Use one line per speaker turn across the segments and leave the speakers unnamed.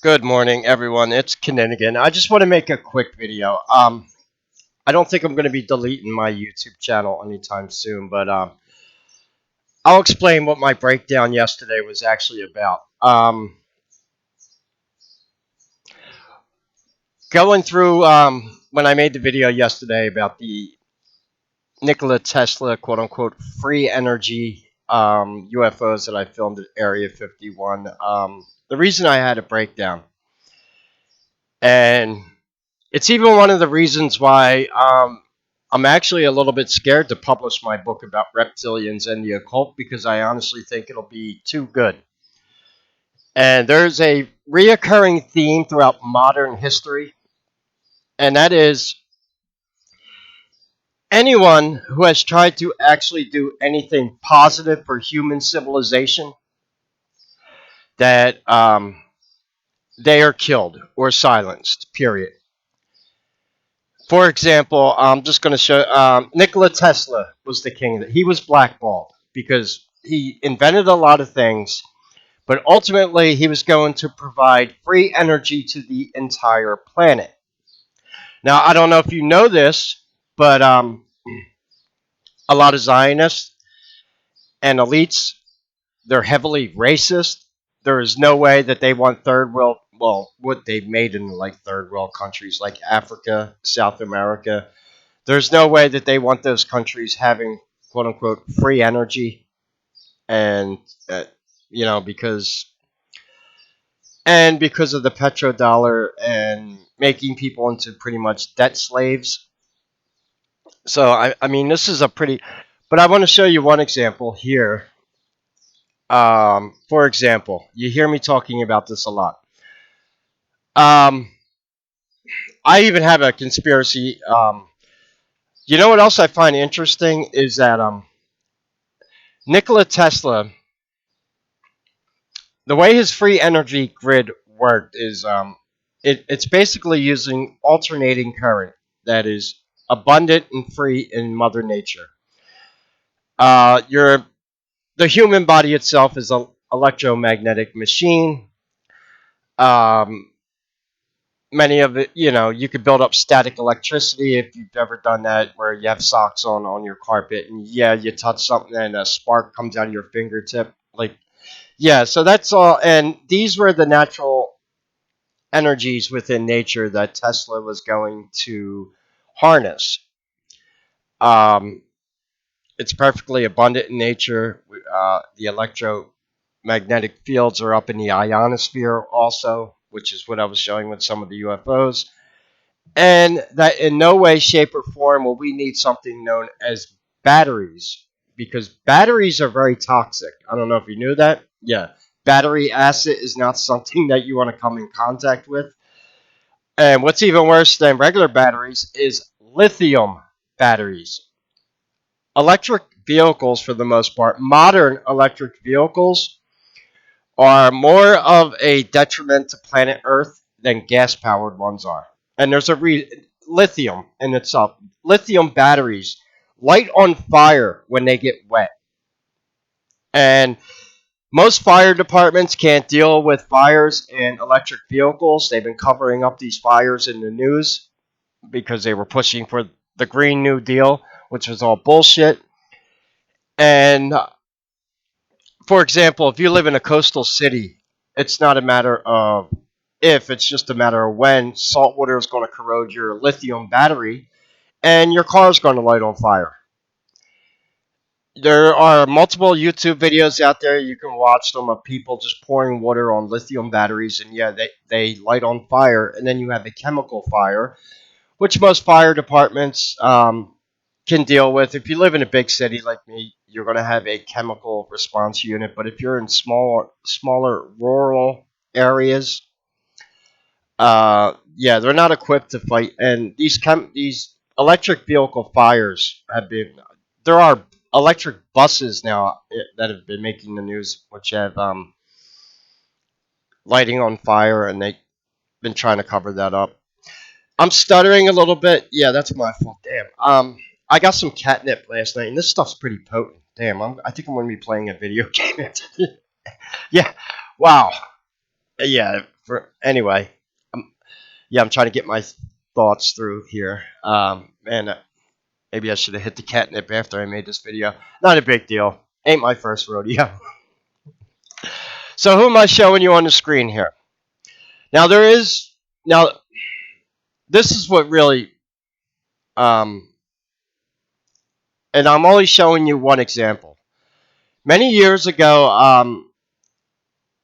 Good morning, everyone. It's Kinninigan. I just want to make a quick video. I don't think I'm going to be deleting my YouTube channel anytime soon, but I'll explain what my breakdown yesterday was actually about. Going through when I made the video yesterday about the Nikola Tesla quote unquote free energy UFOs that I filmed at Area 51. The reason I had a breakdown, and it's even one of the reasons why I'm actually a little bit scared to publish my book about reptilians and the occult because I honestly think it'll be too good. And there's a reoccurring theme throughout modern history, and that is anyone who has tried to actually do anything positive for human civilization, that they are killed or silenced, period. For example, I'm just going to show Nikola Tesla was the king. He was blackballed because he invented a lot of things, but ultimately he was going to provide free energy to the entire planet. Now, I don't know if you know this, but a lot of Zionists and elites, they're heavily racist. There is no way that they want third world, well, what they've made in like third world countries like Africa, South America. There's no way that they want those countries having quote unquote free energy, and uh, because of the petrodollar and making people into pretty much debt slaves. So I mean this is a pretty, but I want to show you one example here. For example, you hear me talking about this a lot. Um, I even have a conspiracy. You know what else I find interesting is that Nikola Tesla, the way his free energy grid worked is it's basically using alternating current that is abundant and free in Mother Nature. Your The human body itself is an electromagnetic machine. Um, Many of it, you could build up static electricity if you've ever done that, where you have socks on your carpet, and yeah, you touch something and a spark comes out of your fingertip, like yeah. So that's all, and these were the natural energies within nature that Tesla was going to harness. Um, it's perfectly abundant in nature. The electromagnetic fields are up in the ionosphere also, which is what I was showing with some of the UFOs. And that in no way, shape, or form will we need something known as batteries, because batteries are very toxic. I don't know if you knew that. Yeah. Battery acid is not something that you want to come in contact with. And what's even worse than regular batteries is lithium batteries. Electric vehicles, for the most part, modern electric vehicles, are more of a detriment to planet Earth than gas powered ones are. And there's lithium in itself. Lithium batteries light on fire when they get wet. And most fire departments can't deal with fires in electric vehicles. They've been covering up these fires in the news because they were pushing for the Green New Deal, which was all bullshit. And for example, if you live in a coastal city, it's not a matter of if, it's just a matter of when salt water is going to corrode your lithium battery and your car is going to light on fire. There are multiple YouTube videos out there. You can watch them of people just pouring water on lithium batteries, and yeah, they light on fire. And then you have a chemical fire, which most fire departments can deal with. If you live in a big city like me, you're going to have a chemical response unit. But if you're in smaller rural areas, yeah, they're not equipped to fight. And these electric vehicle fires have been. There are electric buses now that have been making the news, which have lighting on fire, and they've been trying to cover that up. I'm stuttering a little bit. Yeah, that's my fault. Damn. I got some catnip last night, and this stuff's pretty potent. Damn, I think I'm going to be playing a video game. Yeah. Wow. Yeah. For anyway, um, yeah, I'm trying to get my thoughts through here. And maybe I should have hit the catnip after I made this video. Not a big deal. Ain't my first rodeo. So who am I showing you on the screen here? Now there is now this is what really um, and I'm only showing you one example. Many years ago,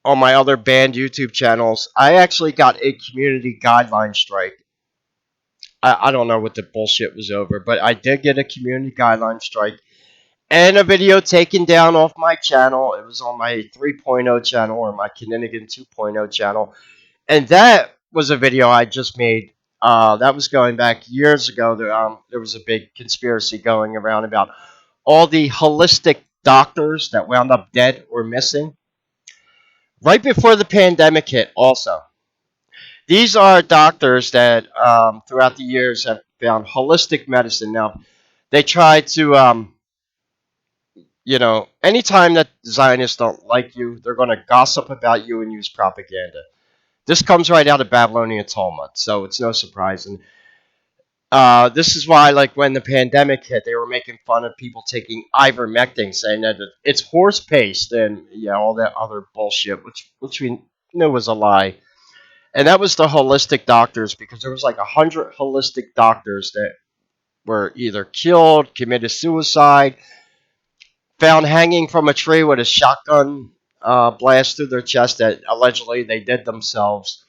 on my other banned YouTube channels, I actually got a community guideline strike. I don't know what the bullshit was over, but I did get a community guideline strike and a video taken down off my channel. It was on my 3.0 channel or my Kinninigan 2.0 channel. And that was a video I just made. That was going back years ago. There was a big conspiracy going around about all the holistic doctors that wound up dead or missing right before the pandemic hit. Also, these are doctors that throughout the years have found holistic medicine. Now, they try to, anytime that Zionists don't like you, they're going to gossip about you and use propaganda. This comes right out of Babylonian Talmud, so it's no surprise. And this is why, like, when the pandemic hit, they were making fun of people taking ivermectin, saying that it's horse paste and all that other bullshit, which we knew was a lie. And that was the holistic doctors, because there was like 100 holistic doctors that were either killed, committed suicide, found hanging from a tree with a shotgun blast through their chest that allegedly they did themselves.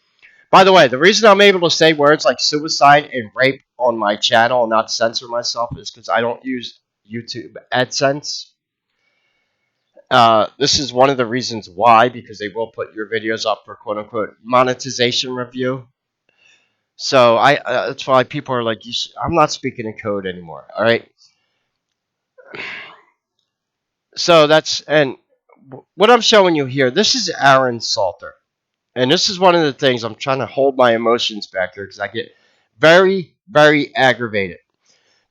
By the way, the reason I'm able to say words like suicide and rape on my channel and not censor myself is because I don't use YouTube AdSense. This is one of the reasons why, because they will put your videos up for quote-unquote monetization review. So that's why people are like, I'm not speaking in code anymore. All right. So and what I'm showing you here, this is Aaron Salter. And this is one of the things I'm trying to hold my emotions back here because I get very, very aggravated.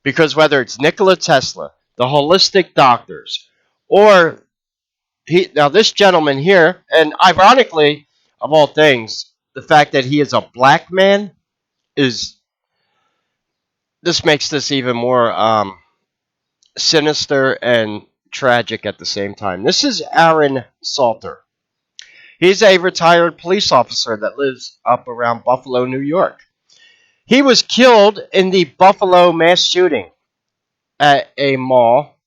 Because whether it's Nikola Tesla, the holistic doctors, or now this gentleman here, and ironically, of all things, the fact that he is a black man this makes this even more sinister and tragic at the same time. This is Aaron Salter. He's a retired police officer that lives up around Buffalo, New York. He was killed in the Buffalo mass shooting at a mall.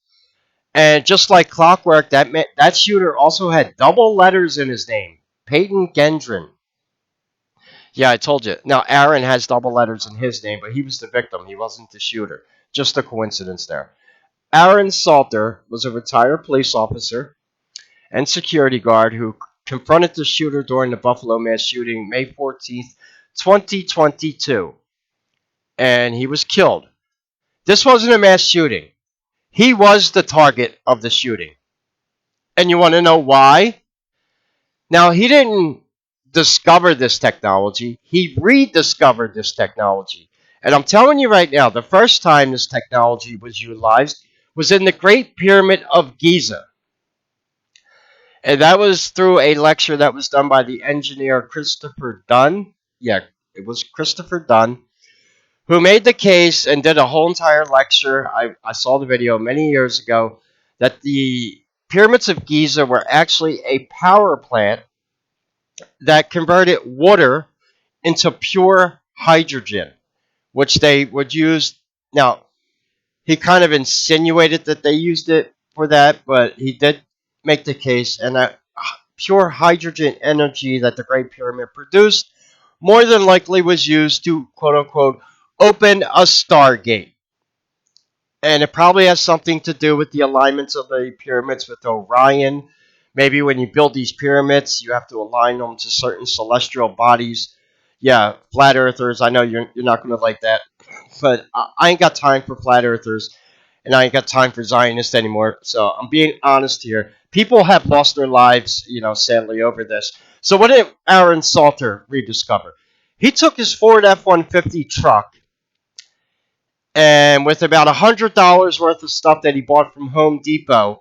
And just like clockwork, that shooter also had double letters in his name. Peyton Gendron. Yeah, I told you. Now, Aaron has double letters in his name, but he was the victim. He wasn't the shooter. Just a coincidence there. Aaron Salter was a retired police officer and security guard who confronted the shooter during the Buffalo mass shooting May 14th, 2022. And he was killed. This wasn't a mass shooting. He was the target of the shooting. And you want to know why? Now, he didn't discover this technology. He rediscovered this technology. And I'm telling you right now, the first time this technology was utilized was in the Great Pyramid of Giza. And that was through a lecture that was done by the engineer Christopher Dunn. Yeah, it was Christopher Dunn, who made the case and did a whole entire lecture. I saw the video many years ago that the pyramids of Giza were actually a power plant that converted water into pure hydrogen, which they would use. Now, he kind of insinuated that they used it for that, but he did make the case, and that pure hydrogen energy that the Great Pyramid produced more than likely was used to, quote unquote, open a stargate. And it probably has something to do with the alignments of the pyramids with Orion. Maybe when you build these pyramids, you have to align them to certain celestial bodies. Yeah, flat earthers, I know you're not going to like that. But I ain't got time for flat earthers, and I ain't got time for Zionists anymore. So I'm being honest here. People have lost their lives, sadly over this. So what did Aaron Salter rediscover? He took his Ford F-150 truck, and with about $100 worth of stuff that he bought from Home Depot,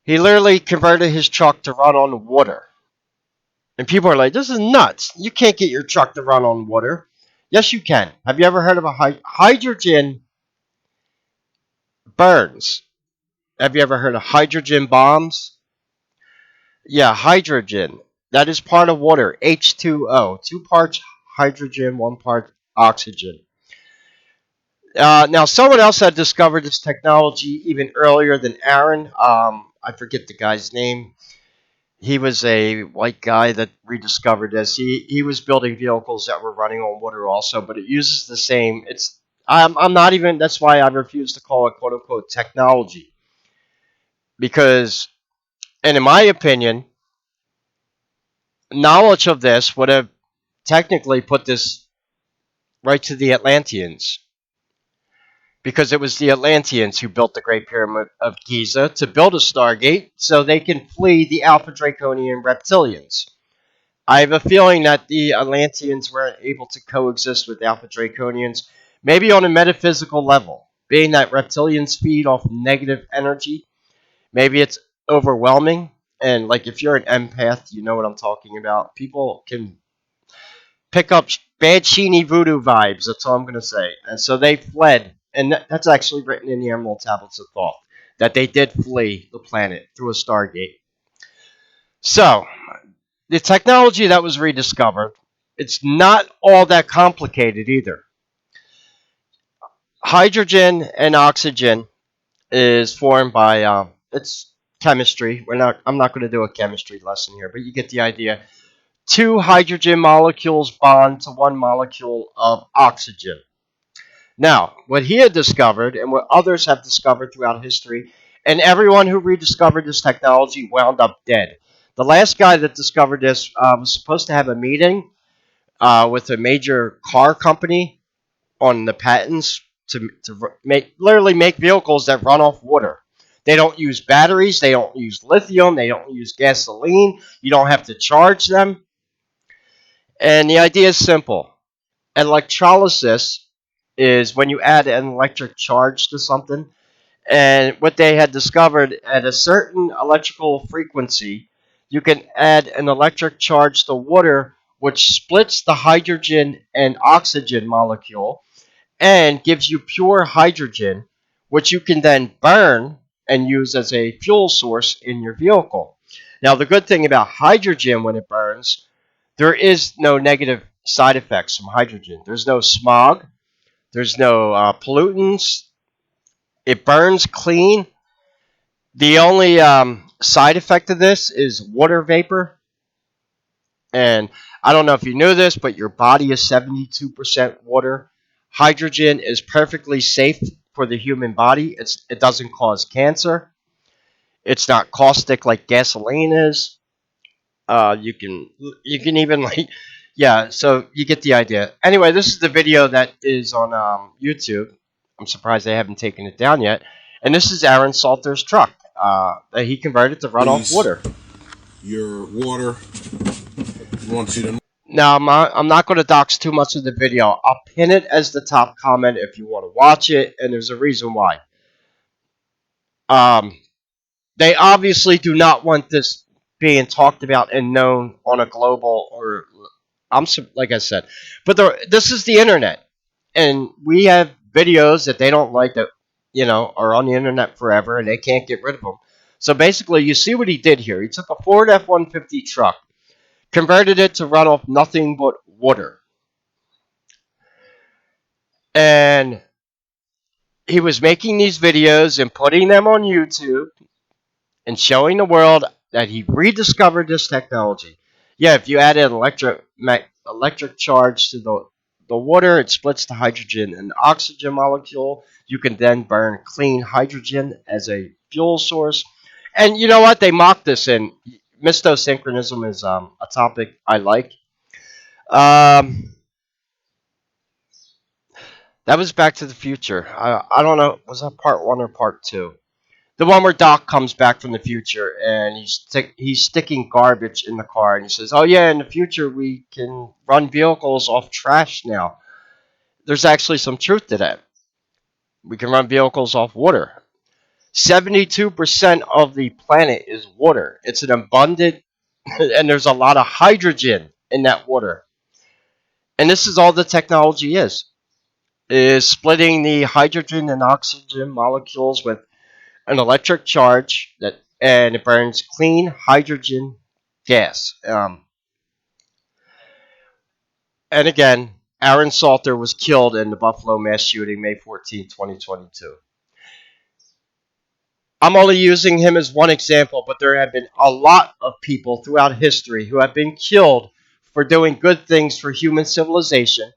he literally converted his truck to run on water. And people are like, this is nuts. You can't get your truck to run on water. Yes, you can. Have you ever heard of a hydrogen burns? Have you ever heard of hydrogen bombs? Yeah, hydrogen. That is part of water. H2O. 2 parts hydrogen, 1 part oxygen. Now, someone else had discovered this technology even earlier than Aaron. I forget the guy's name. He was a white guy that rediscovered this. He was building vehicles that were running on water also, but it uses the same. I'm not even. That's why I refuse to call it quote unquote technology because, and in my opinion, knowledge of this would have technically put this right to the Atlanteans because it was the Atlanteans who built the Great Pyramid of Giza to build a Stargate so they can flee the Alpha Draconian reptilians. I have a feeling that the Atlanteans weren't able to coexist with Alpha Draconians, maybe on a metaphysical level, being that reptilians feed off negative energy. Maybe it's overwhelming, and like if you're an empath, you know what I'm talking about. People can pick up bad sheeny voodoo vibes. That's all I'm gonna say. And so they fled, and that's actually written in the Emerald Tablets of Thoth that they did flee the planet through a Stargate. So the technology that was rediscovered, it's not all that complicated either. Hydrogen and oxygen is formed by it's chemistry. I'm not going to do a chemistry lesson here, but you get the idea. 2 hydrogen molecules bond to 1 molecule of oxygen. Now, what he had discovered and what others have discovered throughout history, and everyone who rediscovered this technology wound up dead. The last guy that discovered this was supposed to have a meeting with a major car company on the patents to literally make vehicles that run off water. They don't use batteries. They don't use lithium. They don't use gasoline. You don't have to charge them. And the idea is simple. Electrolysis is when you add an electric charge to something. And what they had discovered at a certain electrical frequency, you can add an electric charge to water, which splits the hydrogen and oxygen molecule and gives you pure hydrogen, which you can then burn and use as a fuel source in your vehicle. Now, the good thing about hydrogen when it burns, there is no negative side effects from hydrogen. There's no smog, there's no pollutants. It burns clean. The only side effect of this is water vapor. And I don't know if you knew this, but your body is 72% water. Hydrogen is perfectly safe for the human body. It doesn't cause cancer. It's not caustic like gasoline is. You can even like yeah. So you get the idea. Anyway, this is the video that is on YouTube. I'm surprised they haven't taken it down yet. And this is Aaron Salter's truck that he converted to run off water.
Your water wants you to.
Now, I'm not going to dox too much of the video. I'll pin it as the top comment if you want to watch it, and there's a reason why. Um, they obviously do not want this being talked about and known on a global or like I said, but this is the internet, and we have videos that they don't like that are on the internet forever, and they can't get rid of them. So basically, you see what he did here. He took a Ford F-150 truck, converted it to run off nothing but water. And he was making these videos and putting them on YouTube and showing the world that he rediscovered this technology. Yeah, if you add an electric charge to the water, it splits the hydrogen and oxygen molecule. You can then burn clean hydrogen as a fuel source. And you know what? They mock this, and mistosynchronism is a topic I like. Um, that was Back to the Future. I don't know. Was that part one or part two? The one where Doc comes back from the future and he's sticking garbage in the car and he says, "Oh yeah, in the future we can run vehicles off trash now." There's actually some truth to that. We can run vehicles off water. 72% of the planet is water. It's an abundant and there's a lot of hydrogen in that water. And this is all the technology is splitting the hydrogen and oxygen molecules with an electric charge that and it burns clean hydrogen gas. And again, Aaron Salter was killed in the Buffalo mass shooting May 14, 2022. I'm only using him as one example, but there have been a lot of people throughout history who have been killed for doing good things for human civilization.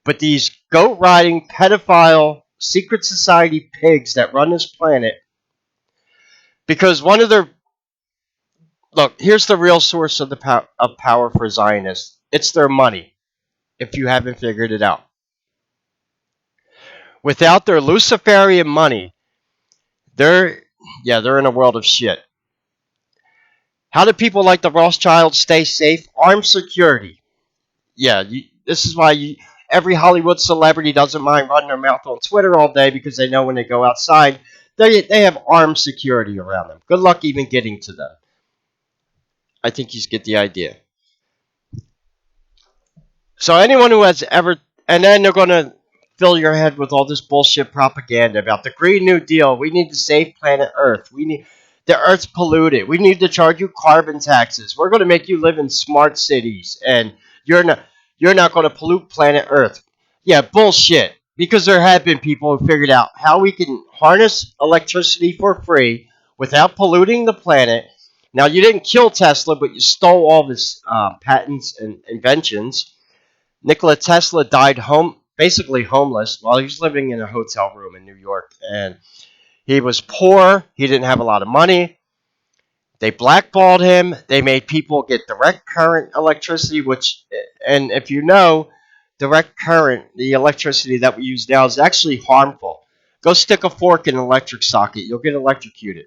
But these goat riding, pedophile, secret society pigs that run this planet, because one of their look, here's the real source of of power for Zionists. It's their money. If you haven't figured it out, without their Luciferian money, they're they're in a world of shit. How do people like the Rothschilds stay safe? Armed security. This is why every Hollywood celebrity doesn't mind running their mouth on Twitter all day because they know when they go outside, they have armed security around them. Good luck even getting to them. I think you get the idea. So anyone who has ever, and then they're going to fill your head with all this bullshit propaganda about the Green New Deal. We need to save planet Earth. We need the Earth's polluted. We need to charge you carbon taxes. We're going to make you live in smart cities, and you're not you're not going to pollute planet Earth. Yeah, bullshit. Because there have been people who figured out how we can harness electricity for free without polluting the planet. Now you didn't kill Tesla, but you stole all his patents and inventions. Nikola Tesla died basically homeless while he was living in a hotel room in New York, and he was poor. He didn't have a lot of money. They blackballed him. They made people get direct current electricity, and if you know, direct current, the electricity that we use now, is actually harmful. Go stick a fork in an electric socket. You'll get electrocuted.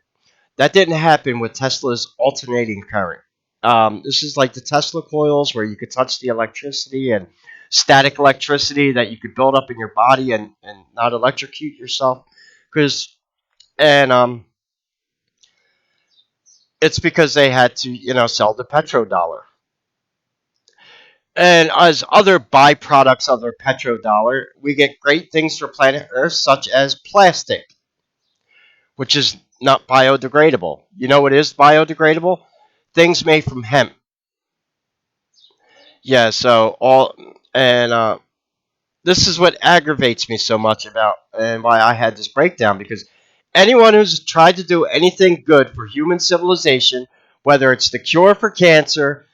That didn't happen with Tesla's alternating current. This is like the Tesla coils where you could touch the electricity and static electricity that you could build up in your body and not electrocute yourself. Because and It's because they had to sell the petrodollar. And as other byproducts of their petrodollar, we get great things for planet Earth, such as plastic, which is not biodegradable. You know what is biodegradable? Things made from hemp. Yeah, so all and this is what aggravates me so much about and why I had this breakdown because anyone who's tried to do anything good for human civilization, whether it's the cure for cancer,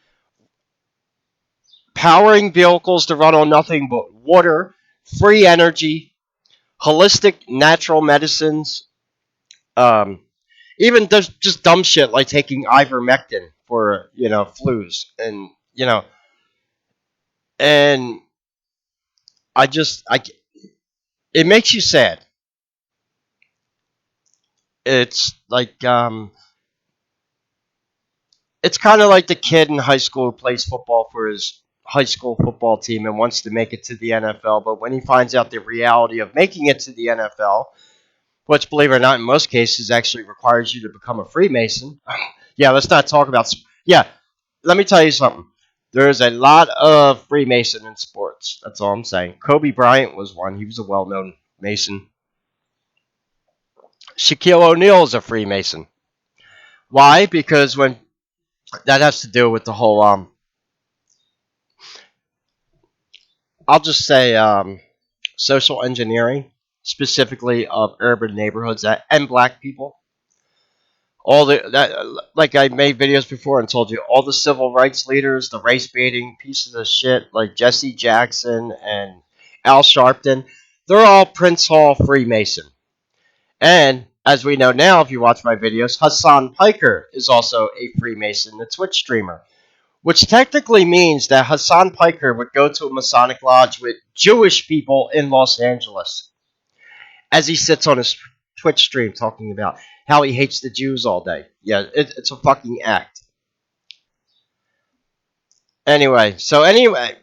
powering vehicles to run on nothing but water, free energy, holistic natural medicines, um, even just dumb shit like taking ivermectin for flus and I it makes you sad. It's like it's kind of like the kid in high school who plays football for his high school football team and wants to make it to the NFL, but when he finds out the reality of making it to the NFL, which, believe it or not, in most cases actually requires you to become a Freemason. Yeah, let's not talk about. Yeah, let me tell you something. There's a lot of Freemason in sports. That's all I'm saying. Kobe Bryant was one. He was a well-known Mason. Shaquille O'Neal is a Freemason. Why? Because when that has to do with the whole I'll just say social engineering, specifically of urban neighborhoods and black people. All the that like I made videos before and told you all the civil rights leaders, the race baiting pieces of shit like Jesse Jackson and Al Sharpton, they're all Prince Hall Freemason. And as we know now, if you watch my videos, Hassan Piker is also a Freemason, the Twitch streamer, which technically means that Hassan Piker would go to a Masonic lodge with Jewish people in Los Angeles as he sits on his Twitch stream talking about how he hates the Jews all day. Yeah, it's a fucking act. Anyway,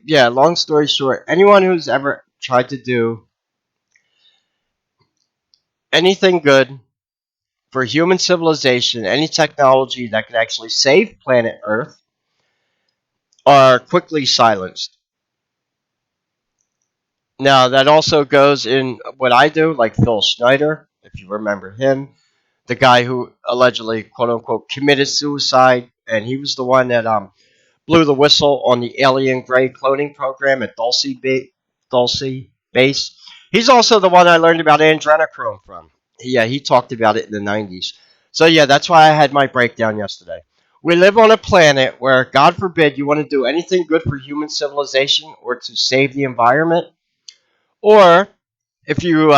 long story short, anyone who's ever tried to do anything good for human civilization, any technology that could actually save planet Earth, are quickly silenced. Now, that also goes in what I do, like Phil Schneider, if you remember him, the guy who allegedly, quote unquote, committed suicide, and he was the one that blew the whistle on the alien gray cloning program at Dulce Base. He's also the one I learned about adrenochrome from. Yeah, he talked about it in the 90s. So, yeah, that's why I had my breakdown yesterday. We live on a planet where, God forbid, you want to do anything good for human civilization or to save the environment, or if you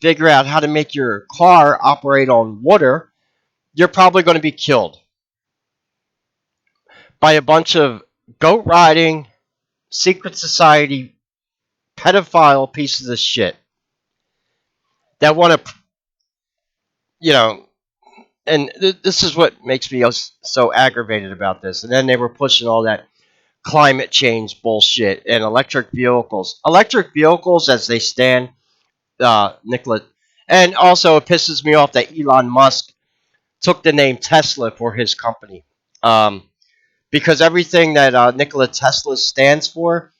figure out how to make your car operate on water, you're probably going to be killed by a bunch of goat riding, secret society, pedophile pieces of shit that want to, you know, and this is what makes me so aggravated about this. And then they were pushing all that climate change bullshit and electric vehicles. Electric vehicles, as they stand, Nicola, and also it pisses me off that Elon Musk took the name Tesla for his company. Um, because everything that Nikola Tesla stands for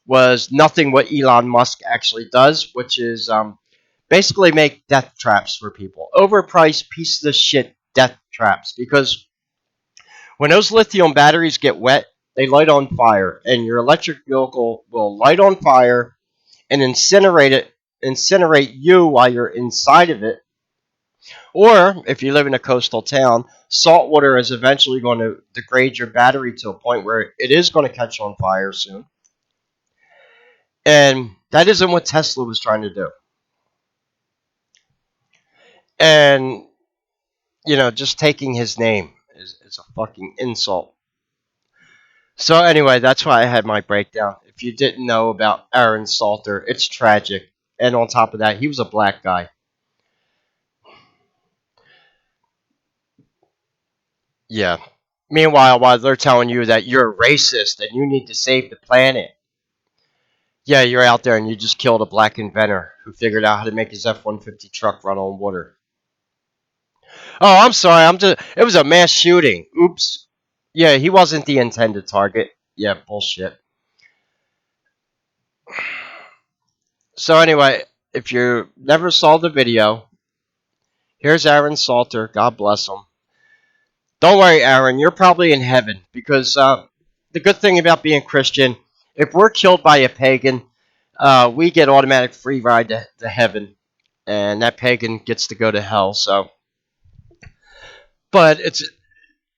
was nothing what Elon Musk actually does, which is basically make death traps for people. Overpriced pieces of shit death traps. Because when those lithium batteries get wet, they light on fire, and your electric vehicle will light on fire and incinerate you while you're inside of it. Or if you live in a coastal town, salt water is eventually going to degrade your battery to a point where it is going to catch on fire soon. And that isn't what Tesla was trying to do. And, just taking his name is a fucking insult. So, anyway, that's why I had my breakdown. If you didn't know about Aaron Salter, it's tragic. And on top of that, he was a black guy. Yeah. Meanwhile, while they're telling you that you're a racist and you need to save the planet, yeah, you're out there and you just killed a black inventor who figured out how to make his F-150 truck run on water. Oh, I'm sorry. It was a mass shooting. Oops. Yeah, he wasn't the intended target. Yeah, bullshit. So anyway, if you never saw the video, here's Aaron Salter. God bless him. Don't worry, Aaron. You're probably in heaven because the good thing about being Christian, if we're killed by a pagan, we get automatic free ride to heaven, and that pagan gets to go to hell. So, but it's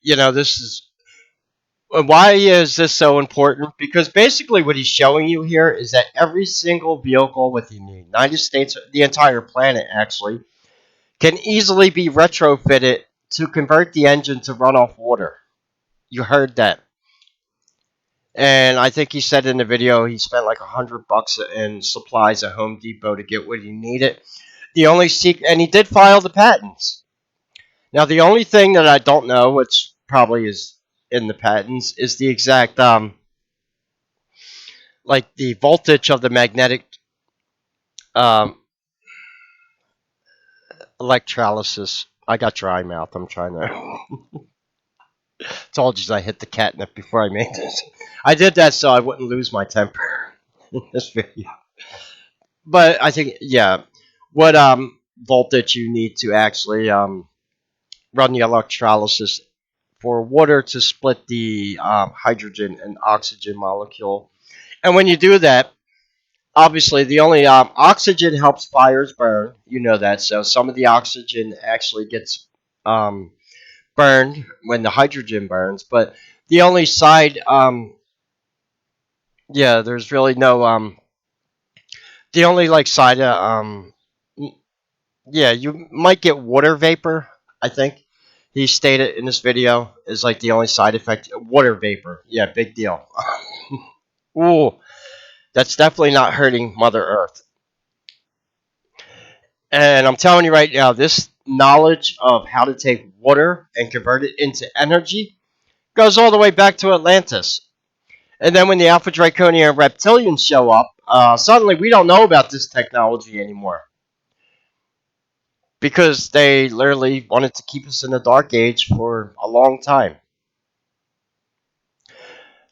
this is why is this so important? Because basically, what he's showing you here is that every single vehicle within the United States, the entire planet actually, can easily be retrofitted to convert the engine to run off water. You heard that. And I think he said in the video he spent like $100 in supplies at Home Depot to get what he needed. And he did file the patents. Now the only thing that I don't know, which probably is in the patents, is the exact like the voltage of the magnetic um, electrolysis. I got dry mouth. I'm trying to. Told you I hit the catnip before I made this. I did that so I wouldn't lose my temper in this video. But I think what voltage you need to actually run the electrolysis for water to split the hydrogen and oxygen molecule. And when you do that, obviously the only oxygen helps fires burn. You know that. So some of the oxygen actually gets um, burned when the hydrogen burns. But the only side, there's really no the only like side, you might get water vapor. I think he stated in this video is like the only side effect. Water vapor. Yeah, big deal. Ooh, that's definitely not hurting Mother Earth. And I'm telling you right now, this knowledge of how to take water and convert it into energy goes all the way back to Atlantis. And then when the Alpha Draconian reptilians show up, suddenly we don't know about this technology anymore. Because they literally wanted to keep us in the dark age for a long time.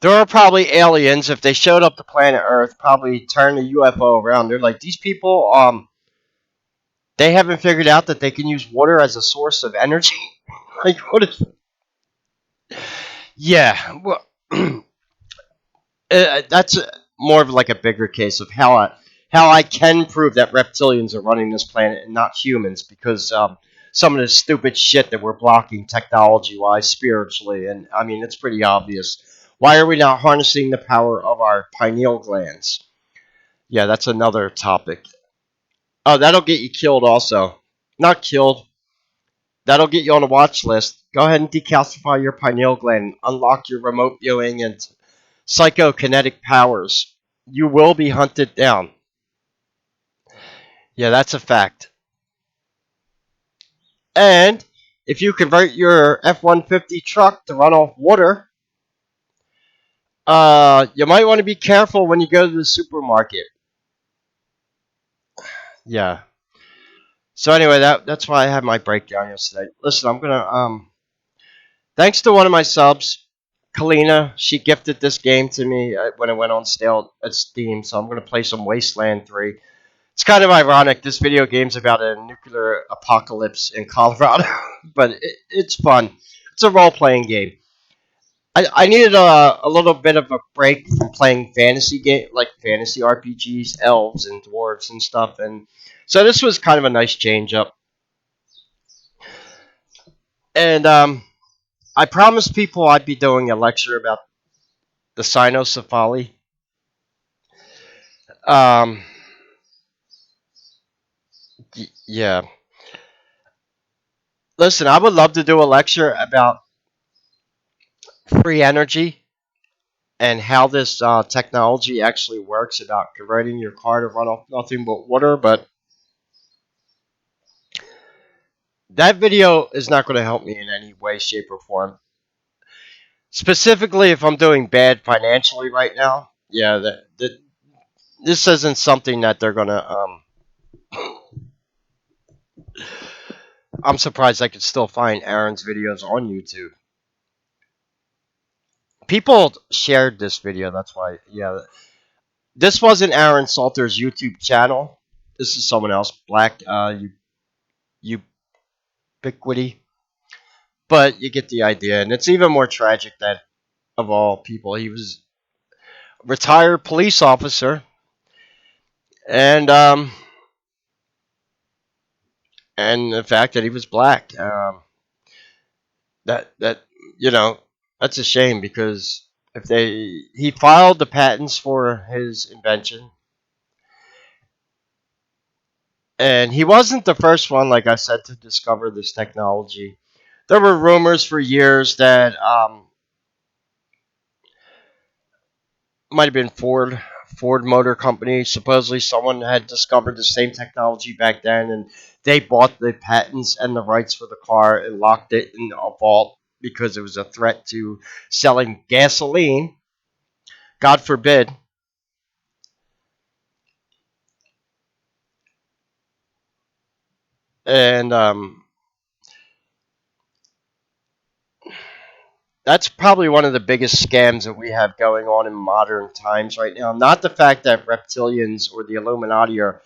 There are probably aliens if they showed up to planet Earth, probably turn the UFO around. They're like these people. They haven't figured out that they can use water as a source of energy. Like what is? Yeah, well, that's more of like a bigger case of how I can prove that reptilians are running this planet and not humans because some of the stupid shit that we're blocking technology wise, spiritually, and I mean it's pretty obvious. Why are we not harnessing the power of our pineal glands? Yeah, that's another topic. Oh, that'll get you killed also. Not killed. That'll get you on a watch list. Go ahead and decalcify your pineal gland and unlock your remote viewing and psychokinetic powers. You will be hunted down. Yeah, that's a fact. And if you convert your F-150 truck to run off water, you might want to be careful when you go to the supermarket. Yeah. So anyway, that's why I had my breakdown yesterday. Listen, I'm gonna thanks to one of my subs, Kalina. She gifted this game to me when it went on sale at Steam. So I'm gonna play some Wasteland 3. It's kind of ironic. This video game's about a nuclear apocalypse in Colorado, but it's fun. It's a role playing game. I needed a little bit of a break from playing fantasy game like fantasy RPGs, elves and dwarves and stuff, and so this was kind of a nice change up. And I promised people I'd be doing a lecture about the cynocephaly. Um, yeah. Listen, I would love to do a lecture about free energy and how this technology actually works about converting your car to run off nothing but water, but that video is not going to help me in any way, shape, or form. Specifically, if I'm doing bad financially right now, yeah, this isn't something that they're going to. I'm surprised I could still find Aaron's videos on YouTube. People shared this video, that's why, yeah. This wasn't Aaron Salter's YouTube channel. This is someone else, Black Ubiquity. But you get the idea, and it's even more tragic that of all people, he was a retired police officer, and and the fact that he was black, that you know, that's a shame because if he filed the patents for his invention, and he wasn't the first one, like I said, to discover this technology. There were rumors for years that might have been Ford Motor Company. Supposedly, someone had discovered the same technology back then, and they bought the patents and the rights for the car and locked it in a vault because it was a threat to selling gasoline. God forbid. And that's probably one of the biggest scams that we have going on in modern times right now. Not the fact that reptilians or the Illuminati are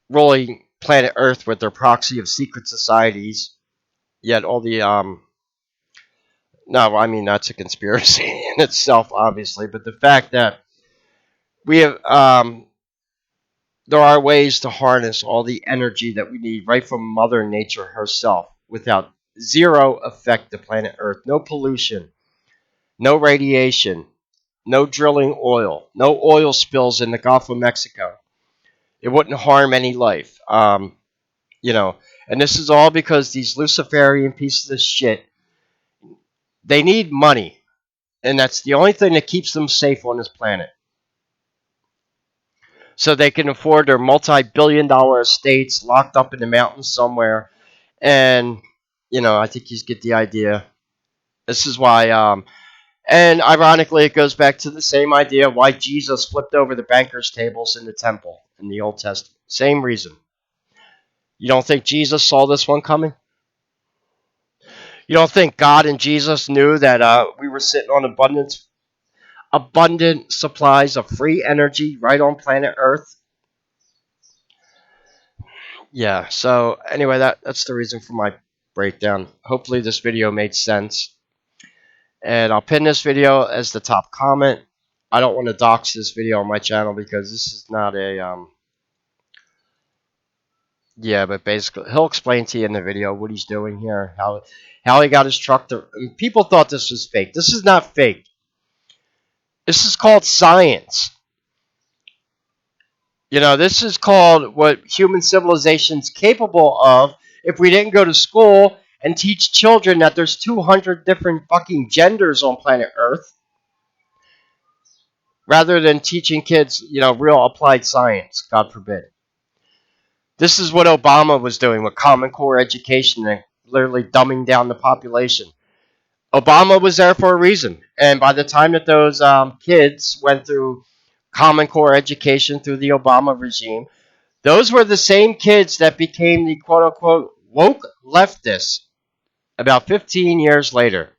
ruling planet Earth with their proxy of secret societies, yet all the no, I mean that's a conspiracy in itself, obviously. But the fact that we have, there are ways to harness all the energy that we need right from Mother Nature herself, without zero effect to planet Earth. No pollution, no radiation, no drilling oil, no oil spills in the Gulf of Mexico. It wouldn't harm any life. You know, and this is all because these Luciferian pieces of shit, they need money, and that's the only thing that keeps them safe on this planet. So they can afford their multi-billion-dollar estates locked up in the mountains somewhere. And I think you get the idea. This is why, and ironically, it goes back to the same idea why Jesus flipped over the bankers' tables in the temple in the Old Testament. Same reason. You don't think Jesus saw this one coming? You don't think God and Jesus knew that we were sitting on abundant supplies of free energy right on planet Earth? Yeah, so anyway, that's the reason for my breakdown. Hopefully this video made sense. And I'll pin this video as the top comment. I don't want to dox this video on my channel because this is not a yeah, but basically he'll explain to you in the video what he's doing here, how he got his truck to. People thought this was fake. This is not fake. This is called science. You know, this is called what human civilization's capable of if we didn't go to school and teach children that there's 200 different fucking genders on planet Earth, rather than teaching kids, you know, real applied science, God forbid. This is what Obama was doing with Common Core education and literally dumbing down the population. Obama was there for a reason. And by the time that those kids went through Common Core education through the Obama regime, those were the same kids that became the quote unquote woke leftists about 15 years later.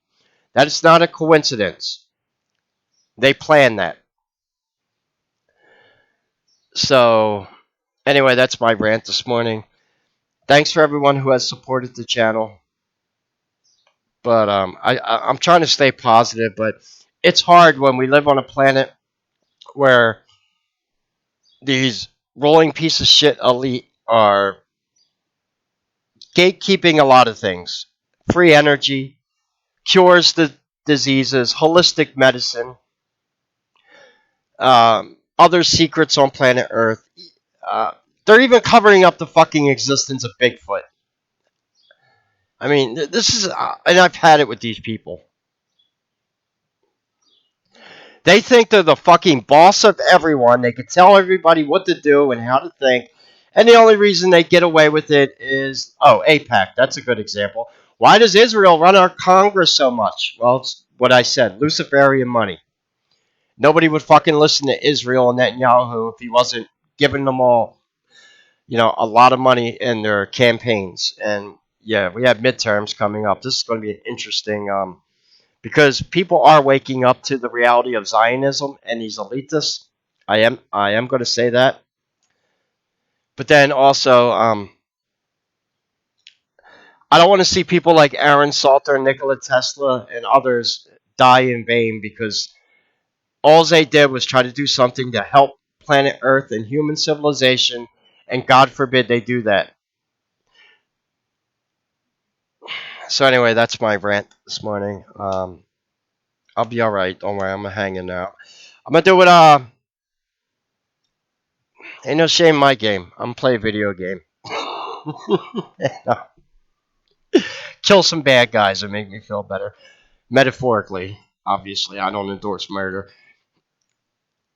That is not a coincidence. They planned that. So, anyway, that's my rant this morning. Thanks for everyone who has supported the channel. But I'm trying to stay positive, but it's hard when we live on a planet where these rolling piece of shit elite are gatekeeping a lot of things. Free energy, cures the diseases, holistic medicine, other secrets on planet Earth. Uh, they're even covering up the fucking existence of Bigfoot. I mean, this is, and I've had it with these people. They think they're the fucking boss of everyone. They can tell everybody what to do and how to think. And the only reason they get away with it is, oh, APAC. That's a good example. Why does Israel run our Congress so much? Well, it's what I said, Luciferian money. Nobody would fucking listen to Israel and Netanyahu if he wasn't giving them all, you know, a lot of money in their campaigns. And yeah, we have midterms coming up. This is going to be an interesting because people are waking up to the reality of Zionism and these elitists. I am going to say that. But then also, I don't want to see people like Aaron Salter, Nikola Tesla, and others die in vain because all they did was try to do something to help planet Earth and human civilization, and God forbid they do that. So anyway, that's my rant this morning. I'll be all right. Don't worry, I'm hanging out. I'm gonna do it. Ain't no shame in my game. I'm gonna play a video game. Kill some bad guys and make me feel better. Metaphorically, obviously. I don't endorse murder.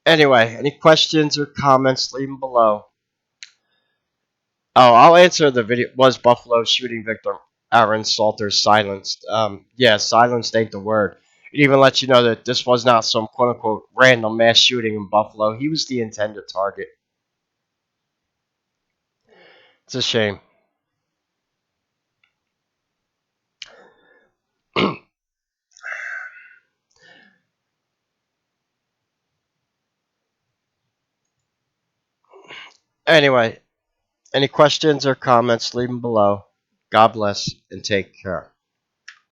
Anyway, any questions or comments, leave them below. Oh, I'll answer the video. Was Buffalo shooting victim Aaron Salter silenced? Yeah, silenced ain't the word. It even lets you know that this was not some quote unquote random mass shooting in Buffalo. He was the intended target. It's a shame. Anyway, any questions or comments, leave them below. God bless and take care.